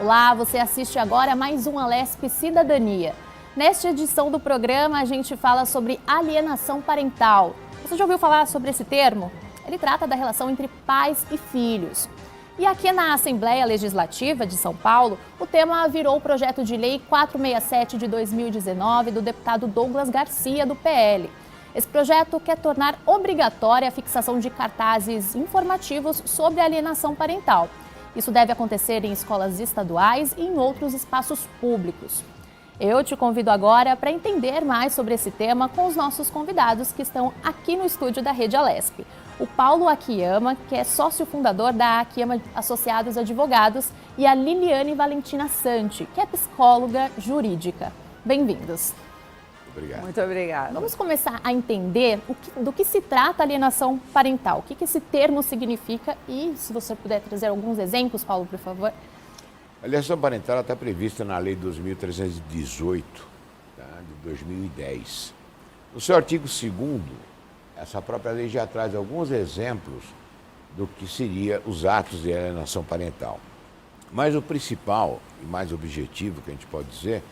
Olá, você assiste agora a mais um Alesp Cidadania. Nesta edição do programa, a gente fala sobre alienação parental. Você já ouviu falar sobre esse termo? Ele trata da relação entre pais e filhos. E aqui na Assembleia Legislativa de São Paulo, o tema virou o projeto de lei 467 de 2019 do deputado Douglas Garcia, do PL. Esse projeto quer tornar obrigatória a fixação de cartazes informativos sobre alienação parental. Isso deve acontecer em escolas estaduais e em outros espaços públicos. Eu te convido agora para entender mais sobre esse tema com os nossos convidados que estão aqui no estúdio da Rede Alesp. O Paulo Akiyama, que é sócio fundador da Akiyama Associados Advogados, e a Liliane Valentina Santi, que é psicóloga jurídica. Bem-vindos. Obrigado. Muito obrigada. Vamos começar a entender do que se trata a alienação parental, o que esse termo significa e, se você puder trazer alguns exemplos, Paulo, por favor. A alienação parental está prevista na Lei 2.318, tá, de 2010. No seu artigo 2º, essa própria lei já traz alguns exemplos do que seria os atos de alienação parental. Mas o principal e mais objetivo que a gente pode dizer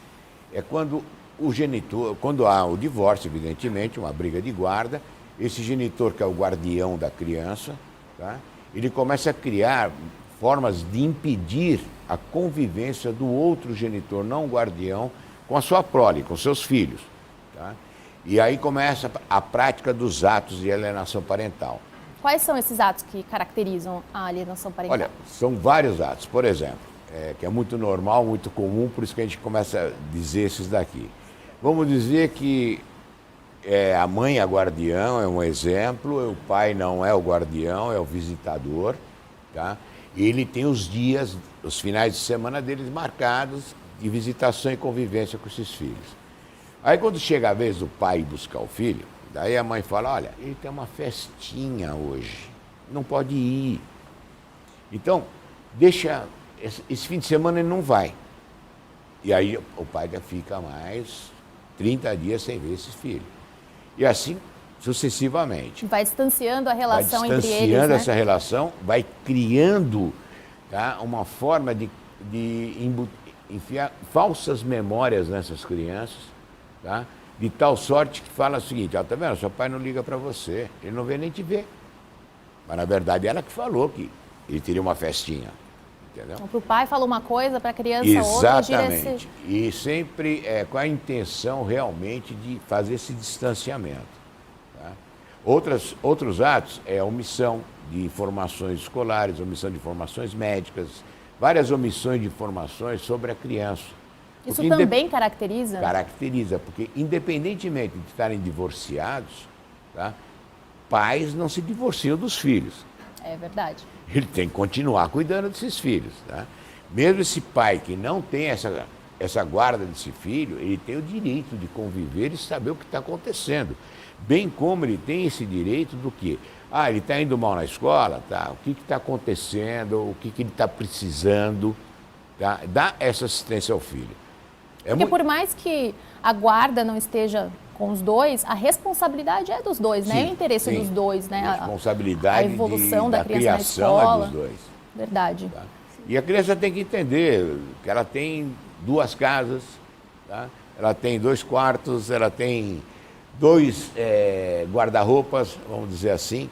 é quando o genitor, quando há o divórcio, evidentemente, uma briga de guarda, esse genitor, que é o guardião da criança, tá, ele começa a criar formas de impedir a convivência do outro genitor, não guardião, com a sua prole, com seus filhos. Tá? E aí começa a prática dos atos de alienação parental. Quais são esses atos que caracterizam a alienação parental? Olha, são vários atos. Por exemplo, que é muito normal, muito comum, por isso que a gente começa a dizer esses daqui. Vamos dizer que a mãe é a guardião, é um exemplo, o pai não é o guardião, é o visitador, tá? E ele tem os dias, os finais de semana deles marcados de visitação e convivência com esses filhos. Aí quando chega a vez do pai buscar o filho, daí a mãe fala, olha, ele tem uma festinha hoje, não pode ir. Então, deixa, esse fim de semana ele não vai. E aí o pai já fica mais 30 dias sem ver esse filho. E assim sucessivamente. Vai distanciando a relação entre eles, né? Vai distanciando essa relação, vai criando, tá, uma forma de enfiar falsas memórias nessas crianças, tá, de tal sorte que fala o seguinte, ó, tá vendo, seu pai não liga para você, ele não vem nem te ver. Mas na verdade ela que falou que ele teria uma festinha. Entendeu? Então, para o pai fala uma coisa, para a criança outra. Exatamente. E sempre com a intenção realmente de fazer esse distanciamento. Tá? Outros atos é a omissão de informações escolares, omissão de informações médicas, várias omissões de informações sobre a criança. Isso também caracteriza? Caracteriza, porque independentemente de estarem divorciados, tá, pais não se divorciam dos filhos. É verdade. Ele tem que continuar cuidando desses filhos. Tá? Mesmo esse pai que não tem essa guarda desse filho, ele tem o direito de conviver e saber o que está acontecendo. Bem como ele tem esse direito do quê? Ah, ele está indo mal na escola? Tá? O que está acontecendo? O que ele está precisando? Tá? Dá essa assistência ao filho. Porque por mais que a guarda não esteja com os dois, a responsabilidade é dos dois, né? É o interesse dos dois, né? A responsabilidade a evolução da criança na criação escola. é dos dois. Verdade. Tá? E a criança tem que entender que ela tem 2 casas, tá? Ela tem 2 quartos, ela tem 2 guarda-roupas, vamos dizer assim.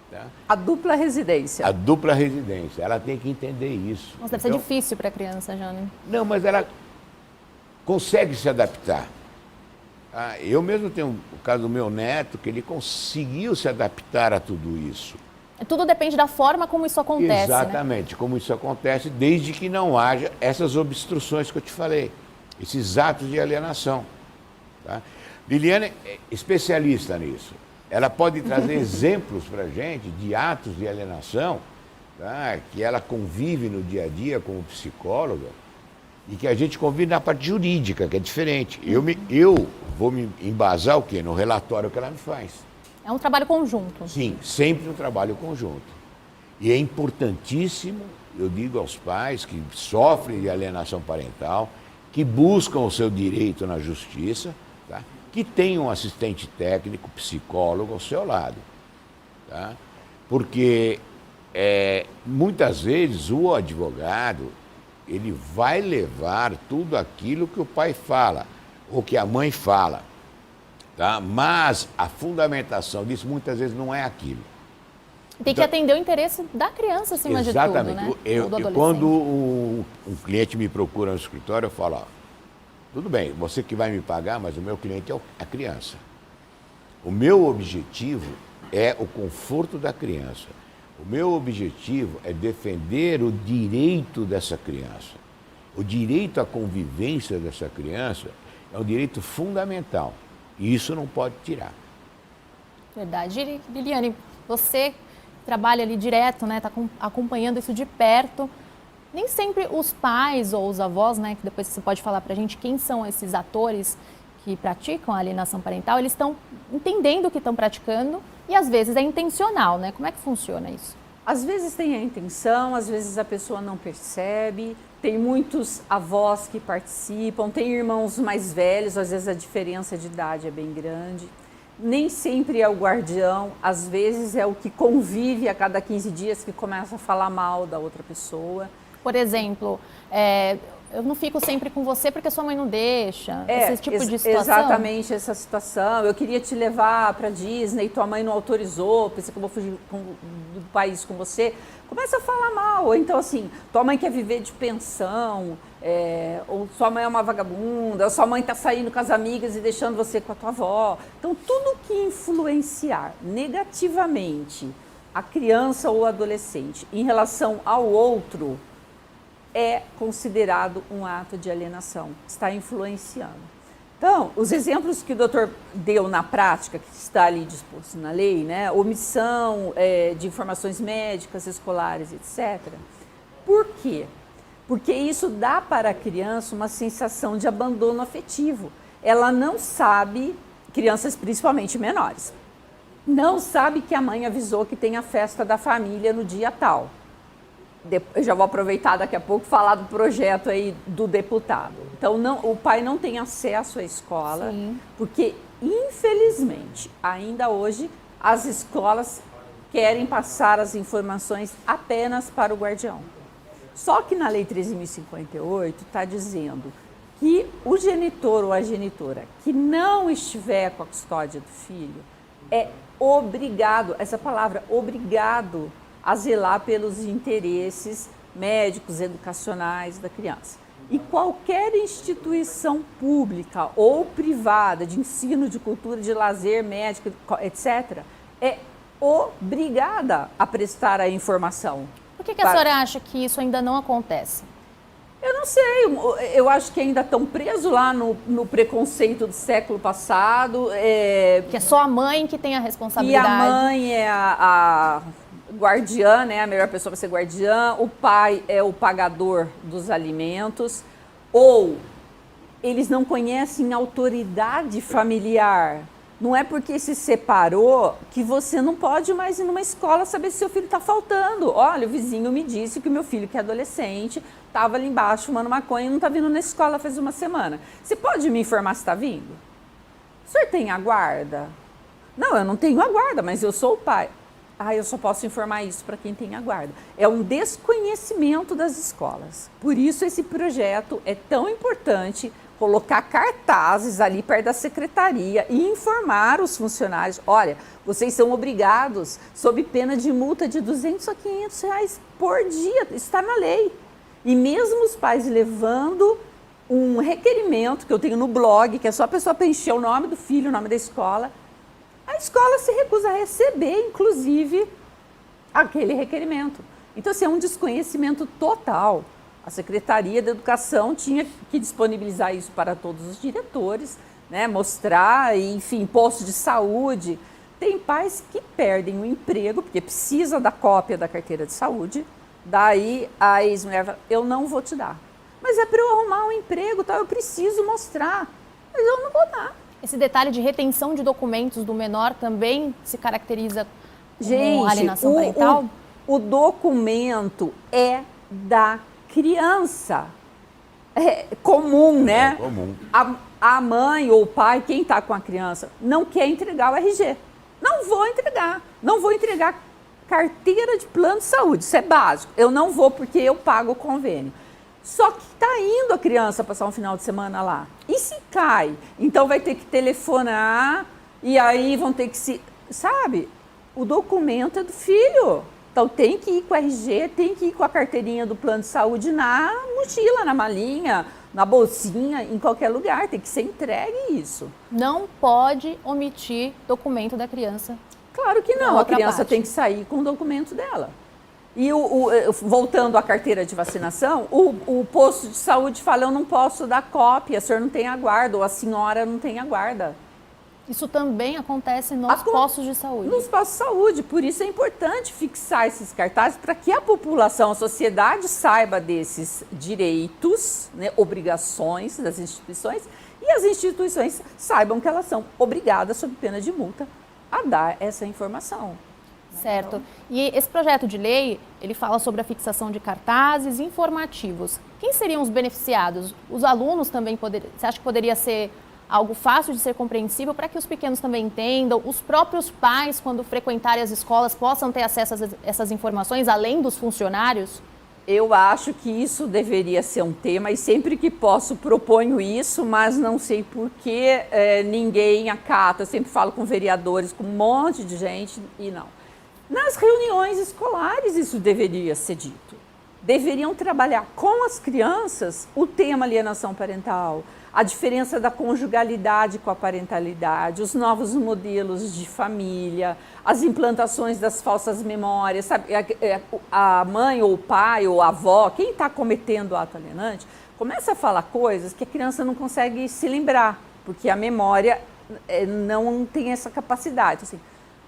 Tá? A dupla residência. A dupla residência, ela tem que entender isso. Nossa, deve ser difícil para a criança, Jane. Não, mas ela consegue se adaptar. Eu mesmo tenho o caso do meu neto, que ele conseguiu se adaptar a tudo isso. Tudo depende da forma como isso acontece. Exatamente, né? Como isso acontece, desde que não haja essas obstruções que eu te falei, esses atos de alienação. Tá? Liliane é especialista nisso. Ela pode trazer exemplos para a gente de atos de alienação, tá? Que ela convive no dia a dia como psicóloga, e que a gente convive na parte jurídica, que é diferente. Eu vou me embasar o quê? No relatório que ela me faz. É um trabalho conjunto. Sim, sempre um trabalho conjunto. E é importantíssimo, eu digo aos pais que sofrem de alienação parental, que buscam o seu direito na justiça, tá? Que tenham um assistente técnico, psicólogo ao seu lado. Tá? Porque muitas vezes o advogado ele vai levar tudo aquilo que o pai fala, ou que a mãe fala. Tá? Mas a fundamentação disso muitas vezes não é aquilo. Tem que atender o interesse da criança acima de tudo, né? Quando um cliente me procura no escritório, eu falo, ó, tudo bem, você que vai me pagar, mas o meu cliente é a criança. O meu objetivo é o conforto da criança. O meu objetivo é defender o direito dessa criança. O direito à convivência dessa criança é um direito fundamental. E isso não pode tirar. Verdade. Liliane, você trabalha ali direto, né? Está acompanhando isso de perto. Nem sempre os pais ou os avós, né? Que depois você pode falar para a gente quem são esses atores que praticam a alienação parental, eles estão entendendo o que estão praticando e às vezes é intencional, né? Como é que funciona isso? Às vezes tem a intenção, às vezes a pessoa não percebe. Tem muitos avós que participam, tem irmãos mais velhos, às vezes a diferença de idade é bem grande. Nem sempre é o guardião, às vezes é o que convive a cada 15 dias que começa a falar mal da outra pessoa. Por exemplo, eu não fico sempre com você porque sua mãe não deixa, esse tipo de situação? Exatamente essa situação. Eu queria te levar para Disney, tua mãe não autorizou, pensei que eu vou fugir do país com você. Começa a falar mal, ou então assim, tua mãe quer viver de pensão, ou sua mãe é uma vagabunda, ou sua mãe está saindo com as amigas e deixando você com a tua avó. Então, tudo que influenciar negativamente a criança ou adolescente em relação ao outro é considerado um ato de alienação, está influenciando. Então, os exemplos que o doutor deu na prática, que está ali disposto na lei, né, omissão de informações médicas, escolares, etc. Por quê? Porque isso dá para a criança uma sensação de abandono afetivo. Ela não sabe, crianças principalmente menores, não sabe que a mãe avisou que tem a festa da família no dia tal. Eu já vou aproveitar daqui a pouco falar do projeto aí do deputado. Então, o pai não tem acesso à escola, sim, porque, infelizmente, ainda hoje, as escolas querem passar as informações apenas para o guardião. Só que na Lei 13.058 está dizendo que o genitor ou a genitora que não estiver com a custódia do filho é obrigado, essa palavra, obrigado, a zelar pelos interesses médicos, educacionais da criança. E qualquer instituição pública ou privada de ensino, de cultura, de lazer, médico, etc., é obrigada a prestar a informação. Por que a senhora acha que isso ainda não acontece? Eu não sei, eu acho que ainda estão presos lá no preconceito do século passado. Que é só a mãe que tem a responsabilidade. E a mãe é a guardiã, né? A melhor pessoa para ser guardiã. O pai é o pagador dos alimentos. Ou eles não conhecem autoridade familiar. Não é porque se separou que você não pode mais ir numa escola saber se seu filho está faltando. Olha, o vizinho me disse que o meu filho, que é adolescente, estava ali embaixo fumando maconha e não está vindo na escola faz uma semana. Você pode me informar se está vindo? O senhor tem a guarda? Não, eu não tenho a guarda, mas eu sou o pai. Ah, eu só posso informar isso para quem tem a guarda. É um desconhecimento das escolas. Por isso esse projeto é tão importante, colocar cartazes ali perto da secretaria e informar os funcionários, olha, vocês são obrigados, sob pena de multa de 200 a 500 reais por dia, isso está na lei. E mesmo os pais levando um requerimento que eu tenho no blog, que é só a pessoa preencher o nome do filho, o nome da escola, a escola se recusa a receber, inclusive, aquele requerimento. Então, assim, é um desconhecimento total. A Secretaria da Educação tinha que disponibilizar isso para todos os diretores, né? Mostrar, enfim, posto de saúde. Tem pais que perdem o emprego, porque precisa da cópia da carteira de saúde, daí a ex-mulher fala, eu não vou te dar. Mas é para eu arrumar um emprego, tá? Eu preciso mostrar, mas eu não vou dar. Esse detalhe de retenção de documentos do menor também se caracteriza como alienação parental? O documento é da criança. É comum, né? É comum. A mãe ou o pai, quem está com a criança, não quer entregar o RG. Não vou entregar. Não vou entregar carteira de plano de saúde. Isso é básico. Eu não vou porque eu pago o convênio. Só que está indo a criança passar um final de semana lá. E se cai? Então vai ter que telefonar e aí vão ter que se... Sabe? O documento é do filho. Então tem que ir com o RG, tem que ir com a carteirinha do plano de saúde na mochila, na malinha, na bolsinha, em qualquer lugar. Tem que ser entregue isso. Não pode omitir documento da criança. Claro que não. A criança tem que sair com o documento dela. E voltando à carteira de vacinação, o posto de saúde fala, eu não posso dar cópia, o senhor não tem a guarda, ou a senhora não tem a guarda. Isso também acontece nos postos de saúde. Nos postos de saúde, por isso é importante fixar esses cartazes para que a população, a sociedade saiba desses direitos, né, obrigações das instituições, e as instituições saibam que elas são obrigadas, sob pena de multa, a dar essa informação. Certo. E esse projeto de lei, ele fala sobre a fixação de cartazes informativos. Quem seriam os beneficiados? Os alunos também poderiam... Você acha que poderia ser algo fácil de ser compreensível para que os pequenos também entendam? Os próprios pais, quando frequentarem as escolas, possam ter acesso a essas informações, além dos funcionários? Eu acho que isso deveria ser um tema e sempre que posso proponho isso, mas não sei por que ninguém acata. Eu sempre falo com vereadores, com um monte de gente e não. Nas reuniões escolares isso deveria ser dito. Deveriam trabalhar com as crianças o tema alienação parental, a diferença da conjugalidade com a parentalidade, os novos modelos de família, as implantações das falsas memórias, sabe? A mãe ou o pai ou a avó, quem está cometendo o ato alienante, começa a falar coisas que a criança não consegue se lembrar, porque a memória não tem essa capacidade. Assim,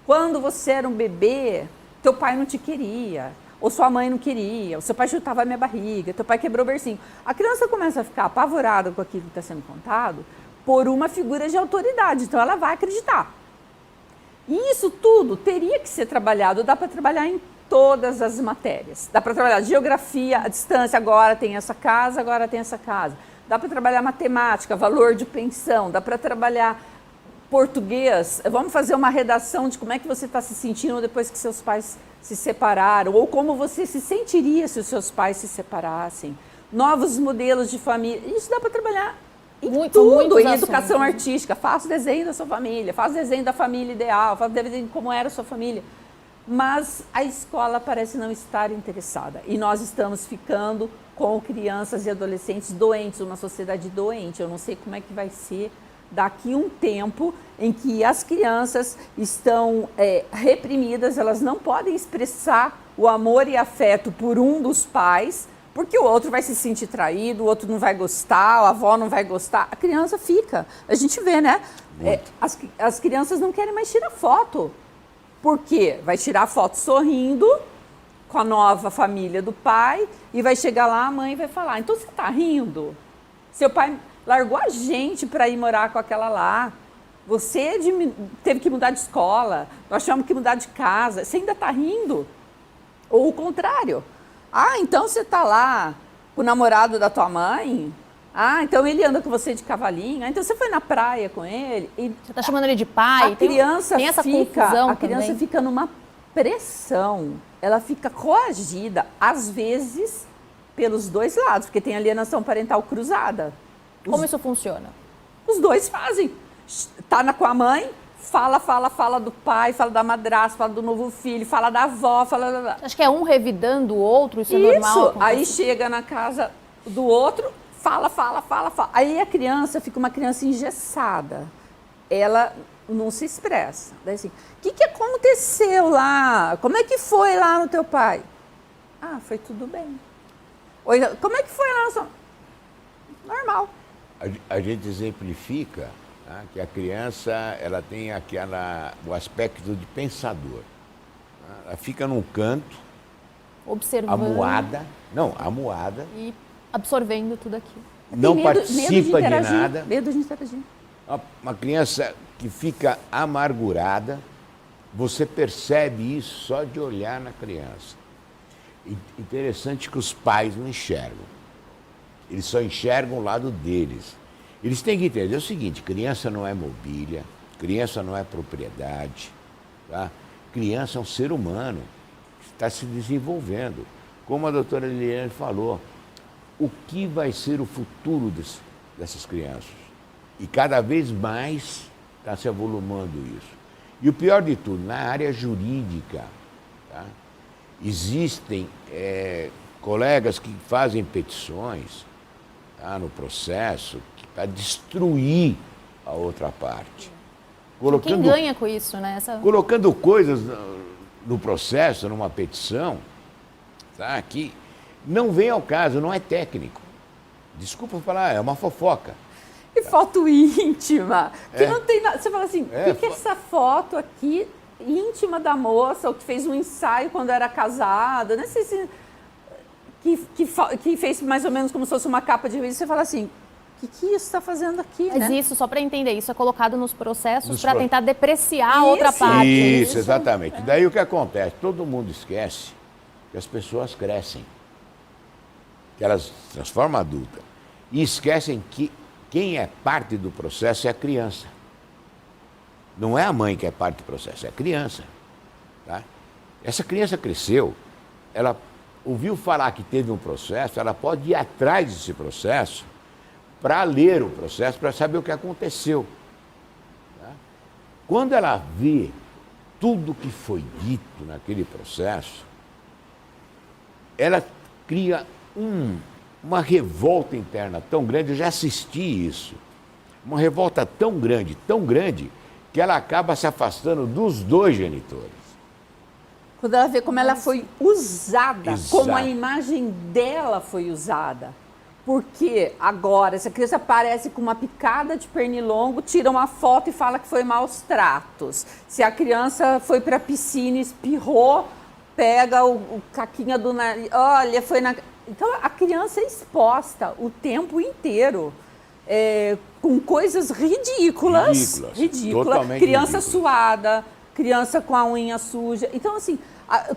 quando você era um bebê, teu pai não te queria, ou sua mãe não queria, o seu pai chutava a minha barriga, teu pai quebrou o bercinho. A criança começa a ficar apavorada com aquilo que está sendo contado por uma figura de autoridade, então ela vai acreditar. E isso tudo teria que ser trabalhado, dá para trabalhar em todas as matérias. Dá para trabalhar geografia, a distância, agora tem essa casa, agora tem essa casa. Dá para trabalhar matemática, valor de pensão, dá para trabalhar português. Vamos fazer uma redação de como é que você está se sentindo depois que seus pais se separaram, ou como você se sentiria se os seus pais se separassem. Novos modelos de família. Isso dá para trabalhar em tudo, em educação artística. Faça o desenho da sua família, faça o desenho da família ideal, faça o desenho de como era a sua família. Mas a escola parece não estar interessada. E nós estamos ficando com crianças e adolescentes doentes, uma sociedade doente. Eu não sei como é que vai ser daqui um tempo em que as crianças estão reprimidas, elas não podem expressar o amor e afeto por um dos pais, porque o outro vai se sentir traído, o outro não vai gostar, a avó não vai gostar, a criança fica. A gente vê, né? As crianças não querem mais tirar foto. Por quê? Vai tirar foto sorrindo com a nova família do pai e vai chegar lá, a mãe vai falar, então você está rindo? Seu pai largou a gente para ir morar com aquela lá. Você teve que mudar de escola, nós tivemos que mudar de casa. Você ainda está rindo? Ou o contrário. Ah, então você está lá com o namorado da tua mãe? Ah, então ele anda com você de cavalinho? Ah, então você foi na praia com ele? E você está chamando ele de pai? A criança tem essa confusão a criança também. Fica numa pressão. Ela fica coagida, às vezes, pelos dois lados, porque tem alienação parental cruzada. Como isso funciona? Os dois fazem. Tá com a mãe, fala do pai, fala da madrasta, fala do novo filho, fala da avó, fala... Acho que é um revidando o outro, isso é normal? Isso, aí chega na casa do outro, fala. Aí a criança fica uma criança engessada. Ela não se expressa. Daí assim, o que aconteceu lá? Como é que foi lá no teu pai? Ah, foi tudo bem. Ou, como é que foi lá no seu... Normal. A gente exemplifica, tá, que a criança ela tem o aspecto de pensador. Tá? Ela fica num canto, observando, amuada. E absorvendo tudo aquilo. Não participa de nada. Medo de interagir. Uma criança que fica amargurada, você percebe isso só de olhar na criança. Interessante que os pais não enxergam. Eles só enxergam o lado deles. Eles têm que entender o seguinte, criança não é mobília, criança não é propriedade, tá? Criança é um ser humano que está se desenvolvendo. Como a doutora Liliane falou, o que vai ser o futuro dessas crianças. E cada vez mais está se avolumando isso. E o pior de tudo, na área jurídica, tá? Existem colegas que fazem petições, tá, no processo para destruir a outra parte. Quem ganha com isso, né? Colocando coisas no processo, numa petição, tá, que não vem ao caso, não é técnico. Desculpa falar, é uma fofoca. E foto íntima, que não tem nada. Você fala assim, o que é essa foto aqui íntima da moça, ou que fez um ensaio quando era casada, não sei se... Que fez mais ou menos como se fosse uma capa de revista, você fala assim, o que isso está fazendo aqui, Mas né? isso, só para entender, isso é colocado nos processos para tentar depreciar a outra parte. Isso, exatamente. Daí o que acontece? Todo mundo esquece que as pessoas crescem, que elas se transformam adulta, e esquecem que quem é parte do processo é a criança. Não é a mãe que é parte do processo, é a criança. Tá? Essa criança cresceu, ela ouviu falar que teve um processo, ela pode ir atrás desse processo para ler o processo, para saber o que aconteceu. Tá? Quando ela vê tudo que foi dito naquele processo, ela cria uma revolta interna tão grande, eu já assisti isso, uma revolta tão grande, que ela acaba se afastando dos dois genitores. Quando ela vê como ela foi usada, como a imagem dela foi usada. Porque agora, essa criança aparece com uma picada de pernilongo, tira uma foto e fala que foi maus tratos. Se a criança foi para a piscina, espirrou, pega o caquinha do nariz, olha, foi na... Então, a criança é exposta o tempo inteiro, com coisas ridículas. Criança suada, criança com a unha suja. Então, assim,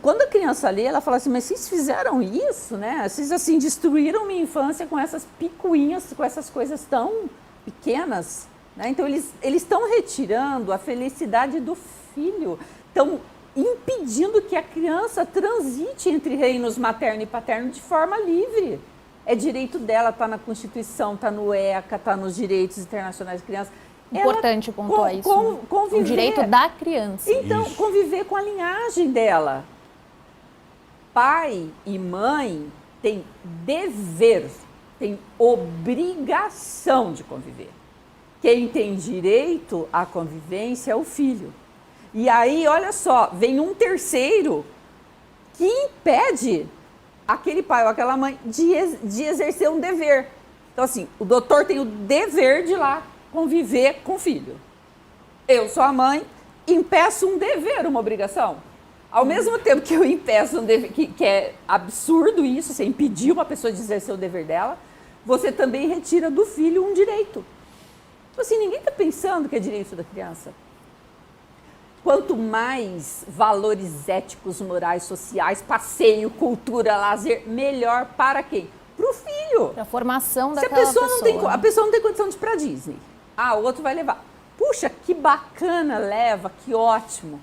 quando a criança lê, ela fala assim, mas vocês fizeram isso, né? Vocês, assim, destruíram minha infância com essas picuinhas, com essas coisas tão pequenas, né? Então, eles estão retirando a felicidade do filho, estão impedindo que a criança transite entre reinos materno e paterno de forma livre. É direito dela, está na Constituição, está no ECA, está nos direitos internacionais de criança. Importante pontuar isso. O direito da criança. Então, conviver com a linhagem dela. Pai e mãe têm dever, têm obrigação de conviver. Quem tem direito à convivência é o filho. E aí, olha só, vem um terceiro que impede aquele pai ou aquela mãe de exercer um dever. Então, assim, o doutor tem o dever de ir lá conviver com o filho. Eu sou a mãe, impeço um dever, uma obrigação. Ao mesmo tempo que eu impeço um dever, que é absurdo isso, você impedir uma pessoa de exercer o dever dela, você também retira do filho um direito. Então, assim, ninguém está pensando que é direito da criança. Quanto mais valores éticos, morais, sociais, passeio, cultura, lazer, melhor para quem? Para o filho. Para a formação daquela pessoa. A pessoa não tem condição de ir para a Disney. O outro vai levar. Puxa, que bacana, leva, que ótimo.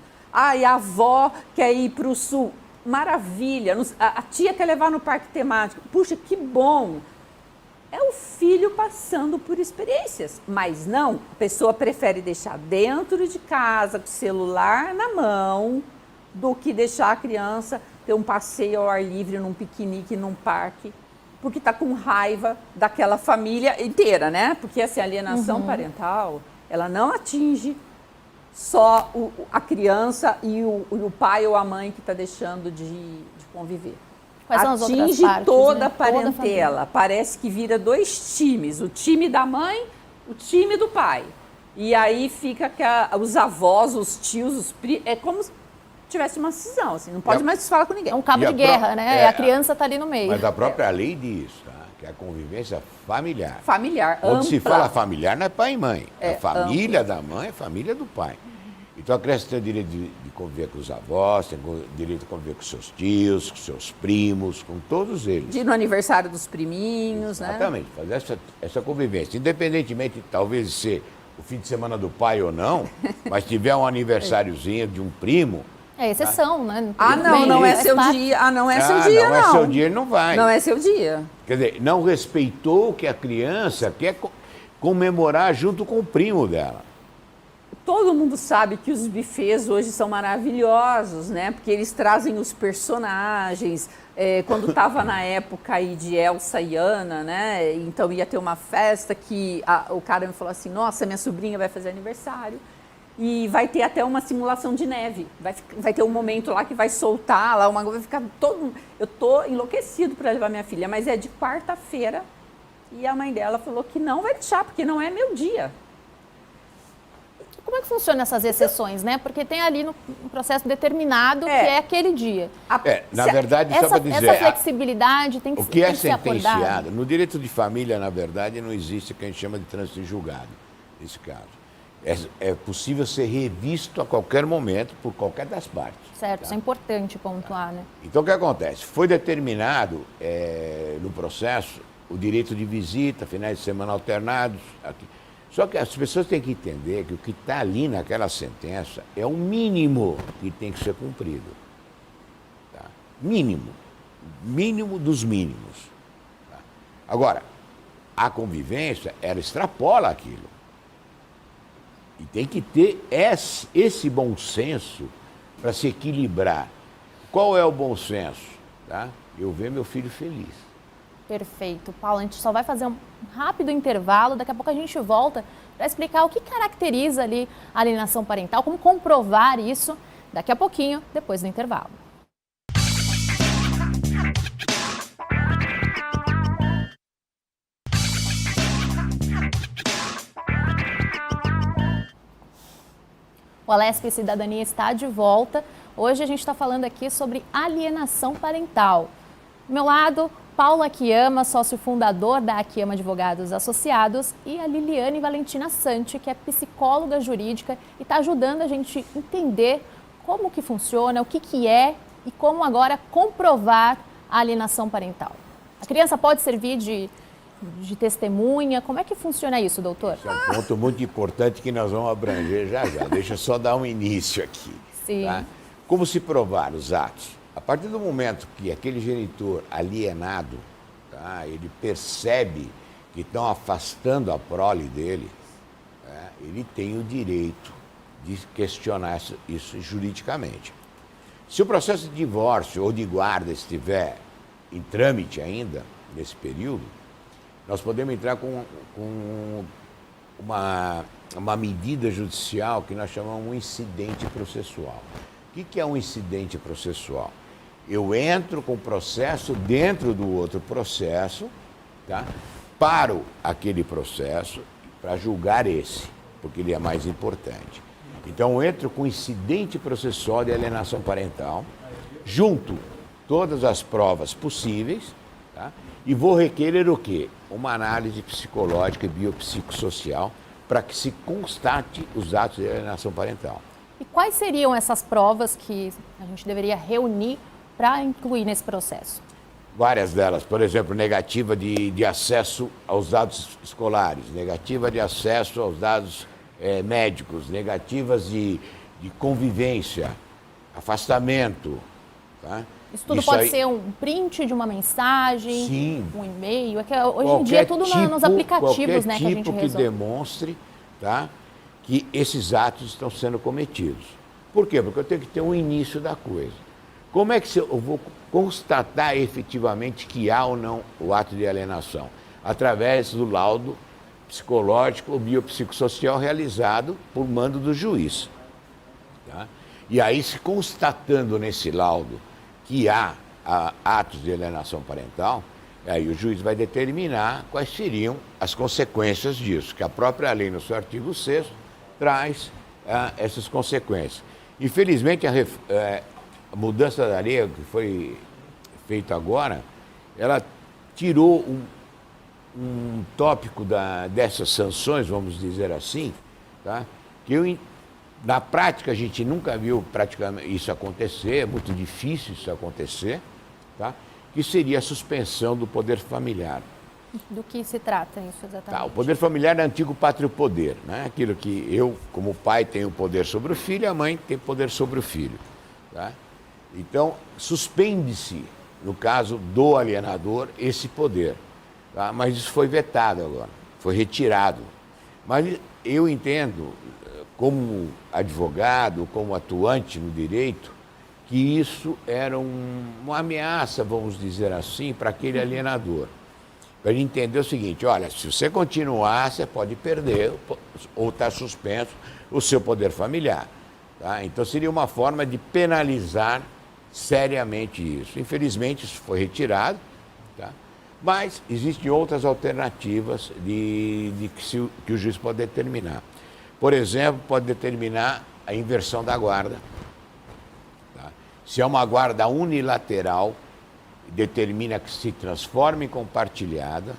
E a avó quer ir para o sul. Maravilha. A tia quer levar no parque temático. Puxa, que bom. É o filho passando por experiências, mas não, a pessoa prefere deixar dentro de casa, com o celular na mão, do que deixar a criança ter um passeio ao ar livre, num piquenique, num parque, porque está com raiva daquela família inteira, né? Porque essa alienação parental, ela não atinge só a criança e o pai ou a mãe que está deixando de conviver. Quais são as outras atinge partes, toda a né? parentela. Parece que vira dois times. O time da mãe, o time do pai. E aí fica os avós, os tios, os primos. É como se tivesse uma cisão. Assim, não pode mais falar com ninguém. É um cabo de guerra, né? A criança está ali no meio. Mas a própria lei diz, tá? Que é a convivência familiar. Familiar, Quando ampla. se fala familiar, não é pai e mãe. É família ampla. da mãe, é família do pai. Então a criança tem o direito de conviver com os avós, tem o direito de conviver com seus tios, com seus primos, com todos eles. De ir no aniversário dos priminhos, Exatamente, né? fazer essa convivência. Independentemente, talvez, de ser o fim de semana do pai ou não, mas tiver um aniversáriozinho de um primo... É exceção, né? Não é seu dia. Não é seu dia, não é seu dia, ele não vai. Não é seu dia. Quer dizer, não respeitou o que a criança quer comemorar junto com o primo dela. Todo mundo sabe que os buffets hoje são maravilhosos, né? Porque eles trazem os personagens. Quando estava na época aí de Elsa e Anna, né? Então ia ter uma festa que o cara me falou assim, nossa, minha sobrinha vai fazer aniversário. E vai ter até uma simulação de neve. Vai ter um momento lá que vai soltar, lá vai ficar todo... Eu tô enlouquecido para levar minha filha, mas é de quarta-feira. E a mãe dela falou que não vai deixar, porque não é meu dia. Como é que funcionam essas exceções, né? Porque tem ali um processo determinado que é aquele dia. Na verdade, só para dizer... Essa flexibilidade tem que ser O que é ser acordada. sentenciado, no direito de família, na verdade, não existe o que a gente chama de trânsito em julgado, nesse caso. É possível ser revisto a qualquer momento por qualquer das partes. Certo, tá? isso é importante pontuar, né? Então, o que acontece? Foi determinado no processo o direito de visita, finais de semana alternados. Aqui. Só que as pessoas têm que entender que o que está ali naquela sentença é o mínimo que tem que ser cumprido. Tá? Mínimo. Mínimo dos mínimos. Tá? Agora, a convivência, ela extrapola aquilo. E tem que ter esse bom senso para se equilibrar. Qual é o bom senso? Tá? Eu ver meu filho feliz. Perfeito. Paulo, a gente só vai fazer um rápido intervalo, daqui a pouco a gente volta para explicar o que caracteriza ali a alienação parental, como comprovar isso, daqui a pouquinho, depois do intervalo. O Alesp Cidadania está de volta. Hoje a gente está falando aqui sobre alienação parental. Do meu lado, Paulo Akiyama, sócio fundador da Akiyama Advogados Associados, e a Liliane Valentina Santi, que é psicóloga jurídica e está ajudando a gente a entender como que funciona, o que é e como agora comprovar a alienação parental. A criança pode servir de testemunha? Como é que funciona isso, doutor? Esse é um ponto muito importante que nós vamos abranger já. Deixa eu só dar um início aqui. Sim. Tá? Como se provar os atos? A partir do momento que aquele genitor alienado, tá, ele percebe que estão afastando a prole dele, ele tem o direito de questionar isso juridicamente. Se o processo de divórcio ou de guarda estiver em trâmite ainda, nesse período, nós podemos entrar com uma medida judicial que nós chamamos de incidente processual. O que é um incidente processual? Eu entro com o processo dentro do outro processo, tá? Paro aquele processo para julgar esse, porque ele é mais importante. Então, eu entro com incidente processual de alienação parental, junto todas as provas possíveis, tá? E vou requerer o quê? Uma análise psicológica e biopsicossocial para que se constate os atos de alienação parental. E quais seriam essas provas que a gente deveria reunir para incluir nesse processo? Várias delas, por exemplo, negativa de acesso aos dados escolares, negativa de acesso aos dados médicos, negativas de convivência, afastamento. Tá? Isso tudo pode ser um print de uma mensagem, sim, um e-mail. Hoje em dia é tudo nos aplicativos, né, que a gente resolve. Qualquer tipo que demonstre, tá, que esses atos estão sendo cometidos. Por quê? Porque eu tenho que ter um início da coisa. Como é que eu vou constatar efetivamente que há ou não o ato de alienação? Através do laudo psicológico ou biopsicossocial realizado por mando do juiz. Tá? E aí, se constatando nesse laudo que há atos de alienação parental, aí o juiz vai determinar quais seriam as consequências disso, que a própria lei, no seu artigo 6º, traz essas consequências. Infelizmente, a mudança da lei que foi feita agora, ela tirou um tópico dessas sanções, vamos dizer assim, tá? Que na prática a gente nunca viu praticamente isso acontecer, é muito difícil isso acontecer, tá? Que seria a suspensão do poder familiar. Do que se trata isso exatamente? Tá, o poder familiar é antigo pátrio poder, né? Aquilo que eu, como pai, tenho poder sobre o filho, a mãe tem poder sobre o filho. Tá? Então, suspende-se no caso do alienador, esse poder. Tá? Mas isso foi vetado agora, foi retirado. Mas eu entendo, como advogado, como atuante no direito, que isso era uma ameaça, vamos dizer assim, para aquele alienador. Para ele entender o seguinte, olha, se você continuar, você pode perder ou estar suspenso o seu poder familiar. Tá? Então seria uma forma de penalizar seriamente isso. Infelizmente isso foi retirado, tá? Mas existem outras alternativas que o juiz pode determinar. Por exemplo, pode determinar a inversão da guarda. Tá? Se é uma guarda unilateral, determina que se transforme em compartilhada,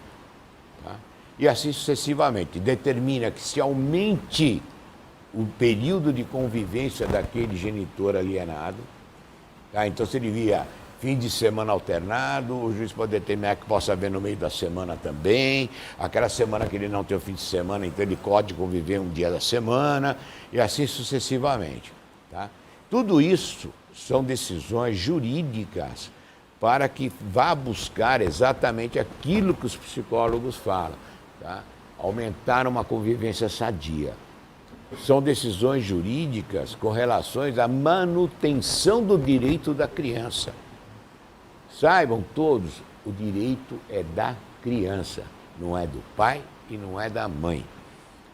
tá? E assim sucessivamente. Determina que se aumente o período de convivência daquele genitor alienado. Tá? Então, se ele via fim de semana alternado, o juiz pode determinar que possa haver no meio da semana também. Aquela semana que ele não tem o fim de semana, então ele pode conviver um dia da semana, e assim sucessivamente. Tá? Tudo isso são decisões jurídicas para que vá buscar exatamente aquilo que os psicólogos falam, tá? Aumentar uma convivência sadia. São decisões jurídicas com relações à manutenção do direito da criança. Saibam todos, o direito é da criança, não é do pai e não é da mãe.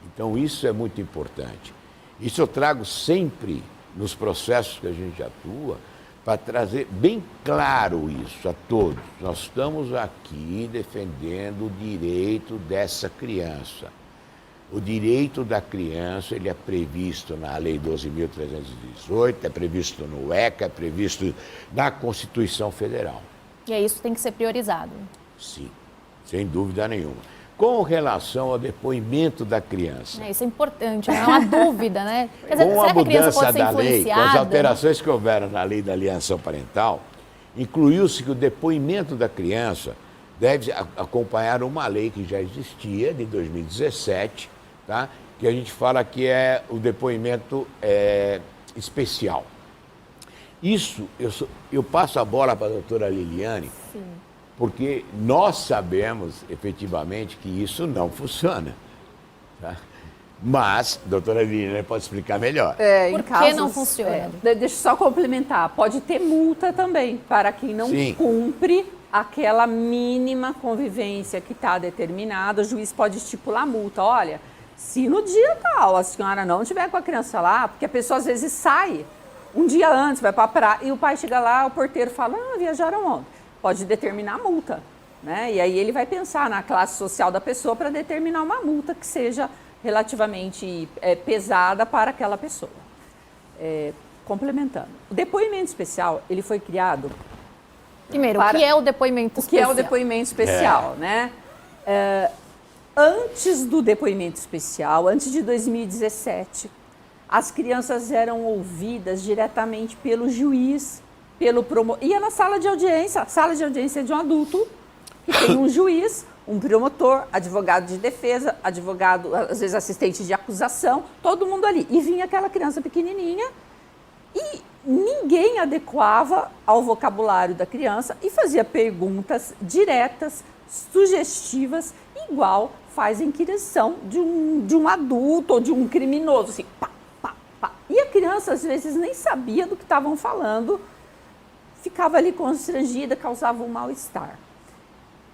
Então isso é muito importante. Isso eu trago sempre nos processos que a gente atua, para trazer bem claro isso a todos. Nós estamos aqui defendendo o direito dessa criança. O direito da criança, ele é previsto na Lei 12.318, é previsto no ECA, é previsto na Constituição Federal. E aí isso tem que ser priorizado. Sim, sem dúvida nenhuma. Com relação ao depoimento da criança. Isso é importante, não é uma dúvida, né? Quer dizer, Com a será que a criança pode mudança ser da lei, com influenciada? as alterações que houveram na lei da alienação parental, incluiu-se que o depoimento da criança deve acompanhar uma lei que já existia, de 2017, tá? Que a gente fala que é o depoimento especial. Isso, eu passo a bola para a doutora Liliane, Sim. Porque nós sabemos, efetivamente, que isso não funciona. Tá? Mas, doutora Liliane pode explicar melhor. Por que não funciona? Deixa eu só complementar. Pode ter multa também para quem não Sim. cumpre aquela mínima convivência que está determinada. O juiz pode estipular multa. Olha, se no dia tal a senhora não estiver com a criança lá, porque a pessoa às vezes sai um dia antes, vai para a praia, e o pai chega lá, o porteiro fala, viajaram ontem. Pode determinar a multa, né? E aí ele vai pensar na classe social da pessoa para determinar uma multa que seja relativamente pesada para aquela pessoa. Complementando. O depoimento especial, ele foi criado... Primeiro, o que é o depoimento especial? O que é o depoimento especial, né? Antes do depoimento especial, antes de 2017, as crianças eram ouvidas diretamente pelo juiz, pelo promotor. Ia na sala de audiência de um adulto, que tem um juiz, um promotor, advogado de defesa, advogado, às vezes assistente de acusação, todo mundo ali. E vinha aquela criança pequenininha e ninguém adequava ao vocabulário da criança e fazia perguntas diretas, sugestivas, igual faz a inquirição de um adulto ou de um criminoso, assim, pá, pá, pá. E a criança, às vezes, nem sabia do que estavam falando, ficava ali constrangida, causava um mal-estar.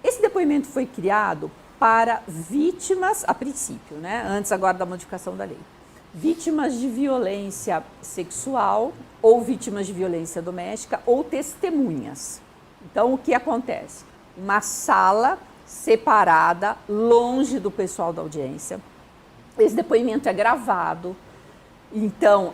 Esse depoimento foi criado para vítimas, a princípio, né? Antes agora da modificação da lei, vítimas de violência sexual ou vítimas de violência doméstica ou testemunhas. Então, o que acontece? Uma sala separada, longe do pessoal da audiência. Esse depoimento é gravado. Então,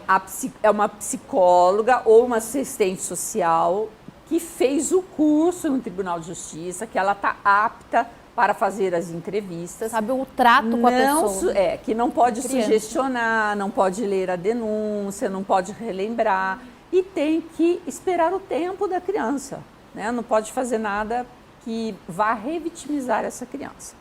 é uma psicóloga ou uma assistente social que fez o curso no Tribunal de Justiça, que ela está apta para fazer as entrevistas. Sabe o trato com a pessoa. Que não pode sugestionar, não pode ler a denúncia, não pode relembrar e tem que esperar o tempo da criança, né? Não pode fazer nada que vá revitimizar essa criança.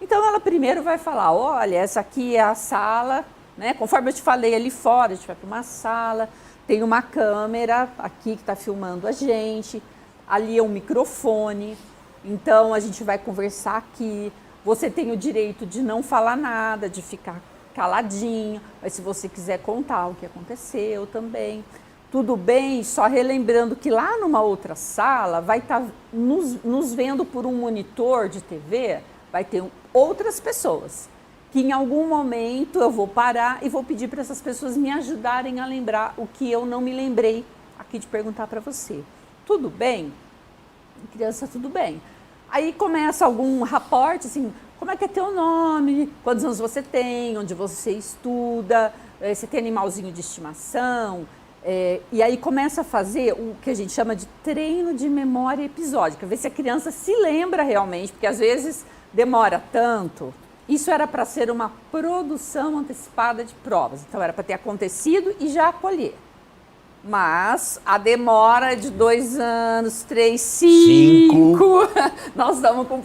Então, ela primeiro vai falar, olha, essa aqui é a sala, né? Conforme eu te falei ali fora, a gente vai para uma sala, tem uma câmera aqui que está filmando a gente. ali é um microfone, então a gente vai conversar aqui. Você tem o direito de não falar nada, de ficar caladinho, mas se você quiser contar o que aconteceu também, tudo bem, só relembrando que lá numa outra sala vai estar nos vendo por um monitor de TV, vai ter outras pessoas, que em algum momento eu vou parar e vou pedir para essas pessoas me ajudarem a lembrar o que eu não me lembrei aqui de perguntar para você. Tudo bem? Criança, tudo bem. Aí começa algum raporte, assim, como é que é teu nome, quantos anos você tem, onde você estuda, você tem animalzinho de estimação, e aí começa a fazer o que a gente chama de treino de memória episódica, ver se a criança se lembra realmente, porque às vezes demora tanto. Isso era para ser uma produção antecipada de provas, então era para ter acontecido e já acolher. Mas a demora de 2 anos, 3, 5. Nós estamos com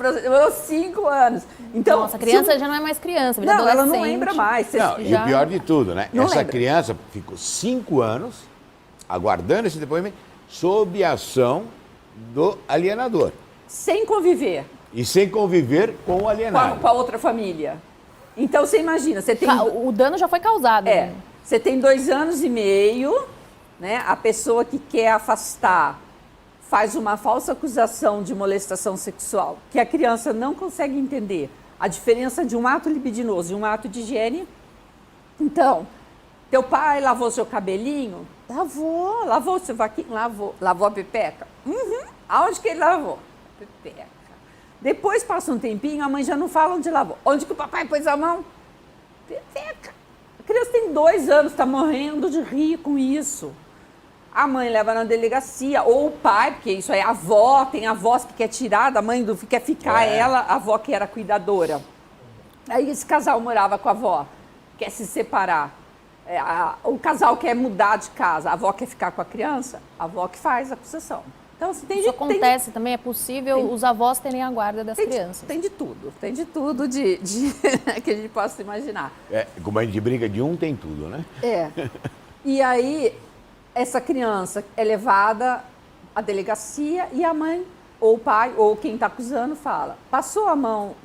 5 anos. Então, nossa, a criança já não é mais criança, vira adolescente. Ela não lembra mais. Não, e o pior de tudo, né? Não Essa lembra. criança ficou 5 anos aguardando esse depoimento sob a ação do alienador. Sem conviver E sem conviver com o alienado. com a outra família. Então, você imagina, você tem... O dano já foi causado. Né? Você tem 2 anos e meio, né? A pessoa que quer afastar faz uma falsa acusação de molestação sexual, que a criança não consegue entender a diferença de um ato libidinoso e um ato de higiene. Então, teu pai lavou seu cabelinho? Lavou. Lavou seu vaquinho? Lavou. Lavou a pepeca? Uhum. Aonde que ele lavou? Pepeca. Depois passa um tempinho, a mãe já não fala onde lavou. Onde que o papai pôs a mão? Pepeca. A criança tem 2 anos, está morrendo de rir com isso. A mãe leva na delegacia, ou o pai, porque isso é a avó, tem avós que quer tirar da mãe, quer ficar ela, a avó que era cuidadora. Aí esse casal morava com a avó, quer se separar. O casal quer mudar de casa, a avó quer ficar com a criança, a avó que faz a acusação. Então, assim, Isso acontece também, é possível os avós terem a guarda das crianças. Tem de tudo que a gente possa imaginar. Como a gente brinca de um, tem tudo, né? E aí, essa criança é levada à delegacia e a mãe, ou o pai, ou quem está acusando, fala, passou a mão,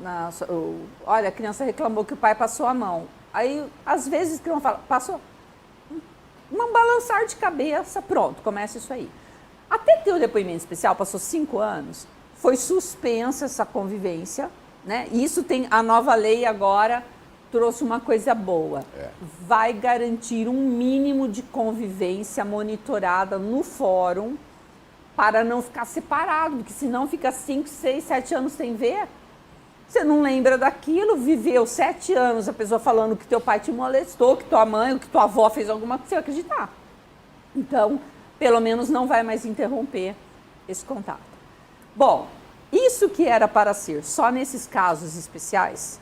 olha, a criança reclamou que o pai passou a mão. Aí, às vezes, a criança fala, passou? Um balançar de cabeça, pronto, começa isso aí. Até ter o depoimento especial, passou 5 anos, foi suspensa essa convivência, né? E isso tem, a nova lei agora trouxe uma coisa boa. Vai garantir um mínimo de convivência monitorada no fórum para não ficar separado, porque senão fica 5, 6, 7 anos sem ver. Você não lembra daquilo, viveu 7 anos a pessoa falando que teu pai te molestou, que tua mãe ou que tua avó fez alguma coisa, você vai acreditar. Então, pelo menos não vai mais interromper esse contato. Bom, isso que era para ser só nesses casos especiais,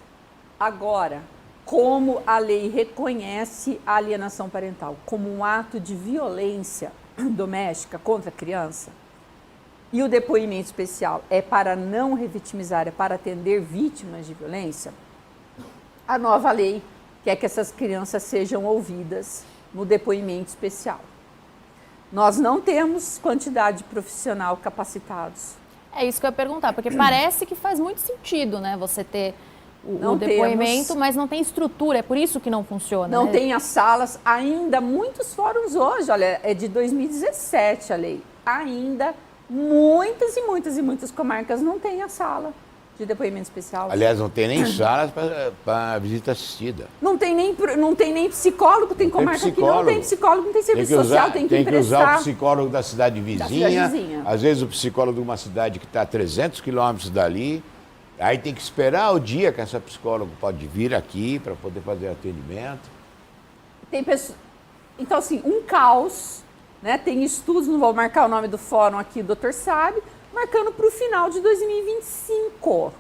agora, como a lei reconhece a alienação parental como um ato de violência doméstica contra a criança, e o depoimento especial é para não revitimizar, é para atender vítimas de violência, a nova lei quer que essas crianças sejam ouvidas no depoimento especial. Nós não temos quantidade de profissional capacitados. É isso que eu ia perguntar, porque parece que faz muito sentido, né? Você ter o depoimento, mas não tem estrutura, é por isso que não funciona. Não né? tem as salas, ainda muitos fóruns hoje, olha, é de 2017 a lei, ainda muitas e muitas e muitas comarcas não têm a sala de depoimento especial. Aliás, não tem nem salas para visita assistida. Não tem nem psicólogo, tem comarca que não tem psicólogo, não tem serviço social, tem que emprestar. Tem que usar o psicólogo da cidade vizinha, vizinha. Às vezes o psicólogo de uma cidade que está a 300 quilômetros dali, aí tem que esperar o dia que essa psicóloga pode vir aqui para poder fazer atendimento. Tem pessoas... Então, assim, um caos, né? Tem estudos, não vou marcar o nome do fórum aqui, o doutor sabe, marcando para o final de 2025.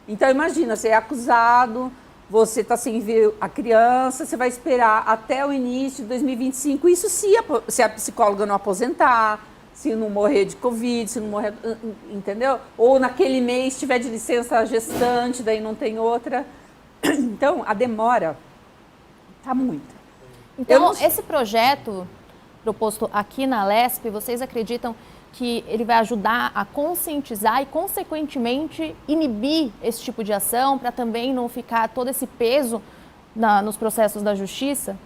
Então, imagina, você é acusado, você está sem ver a criança, você vai esperar até o início de 2025, isso se a psicóloga não aposentar, se não morrer de Covid, se não morrer, entendeu? Ou naquele mês estiver de licença gestante, daí não tem outra. Então, a demora está muita. Então, esse projeto proposto aqui na LESP, vocês acreditam que ele vai ajudar a conscientizar e, consequentemente, inibir esse tipo de ação para também não ficar todo esse peso nos processos da justiça?